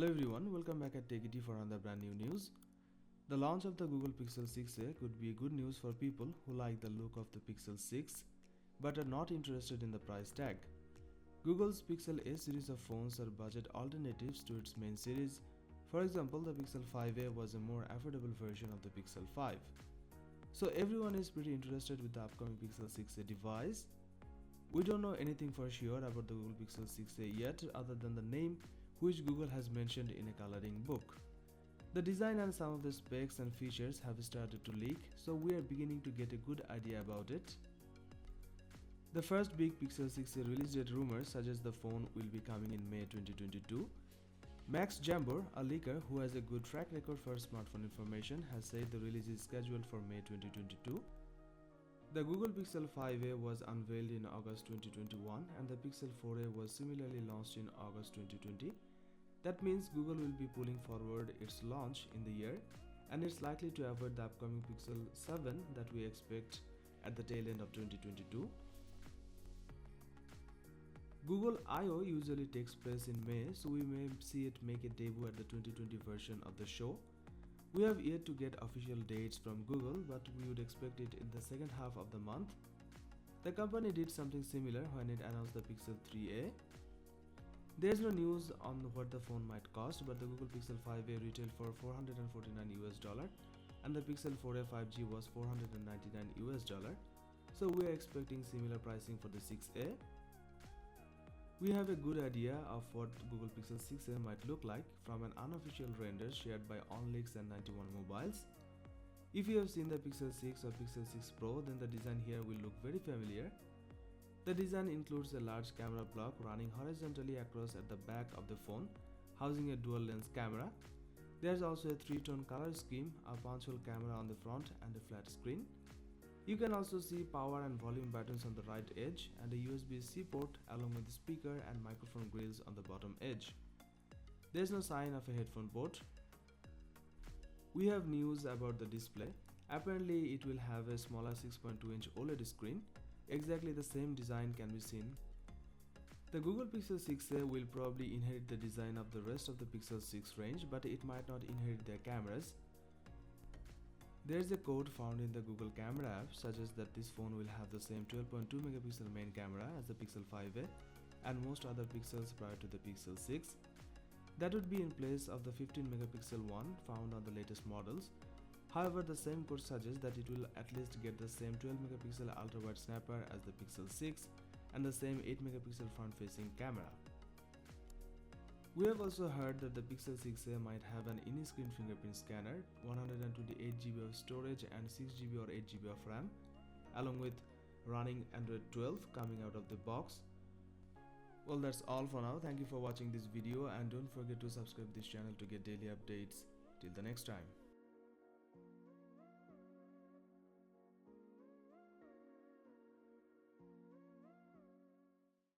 Hello everyone, welcome back at TechIT for another brand new news. The launch of the Google Pixel 6a could be good news for people who like the look of the Pixel 6 but are not interested in the price tag. Google's Pixel A series of phones are budget alternatives to its main series. For example, the Pixel 5a was a more affordable version of the Pixel 5. So everyone is pretty interested with the upcoming Pixel 6a device. We don't know anything for sure about the Google Pixel 6a yet other than the name which Google has mentioned in a coloring book. The design and some of the specs and features have started to leak, so we are beginning to get a good idea about it. The first big Pixel 6a release date rumor suggests the phone will be coming in May 2022. Max Jambor, a leaker who has a good track record for smartphone information, has said the release is scheduled for May 2022. The Google Pixel 5a was unveiled in August 2021 and the Pixel 4a was similarly launched in August 2020. That means Google will be pulling forward its launch in the year, and it's likely to avoid the upcoming Pixel 7 that we expect at the tail end of 2022. Google I/O usually takes place in May, so we may see it make a debut at the 2020 version of the show. We have yet to get official dates from Google, but we would expect it in the second half of the month. The company did something similar when it announced the Pixel 3a. There is no news on what the phone might cost, but the Google Pixel 5a retailed for $449 and the Pixel 4a 5G was $499. So we are expecting similar pricing for the 6a. We have a good idea of what Google Pixel 6a might look like from an unofficial render shared by OnLeaks and 91 Mobiles. If you have seen the Pixel 6 or Pixel 6 Pro, then the design here will look very familiar. The design includes a large camera block running horizontally across at the back of the phone, housing a dual lens camera. There is also a three-tone color scheme, a punch-hole camera on the front and a flat screen. You can also see power and volume buttons on the right edge and a USB-C port along with the speaker and microphone grills on the bottom edge. There is no sign of a headphone port. We have news about the display. Apparently it will have a smaller 6.2-inch OLED screen. Exactly the same design can be seen. The Google Pixel 6a will probably inherit the design of the rest of the Pixel 6 range, but it might not inherit their cameras. There is a code found in the Google Camera app suggests that this phone will have the same 12.2 megapixel main camera as the Pixel 5a and most other Pixels prior to the Pixel 6. That would be in place of the 15 megapixel one found on the latest models. However, the same code suggests that it will at least get the same 12 megapixel ultra-wide snapper as the Pixel 6 and the same 8 megapixel front-facing camera. We have also heard that the Pixel 6a might have an in-screen fingerprint scanner, 128 GB of storage and 6 GB or 8 GB of RAM, along with running Android 12 coming out of the box. Well, that's all for now. Thank you for watching this video and don't forget to subscribe this channel to get daily updates. Till the next time.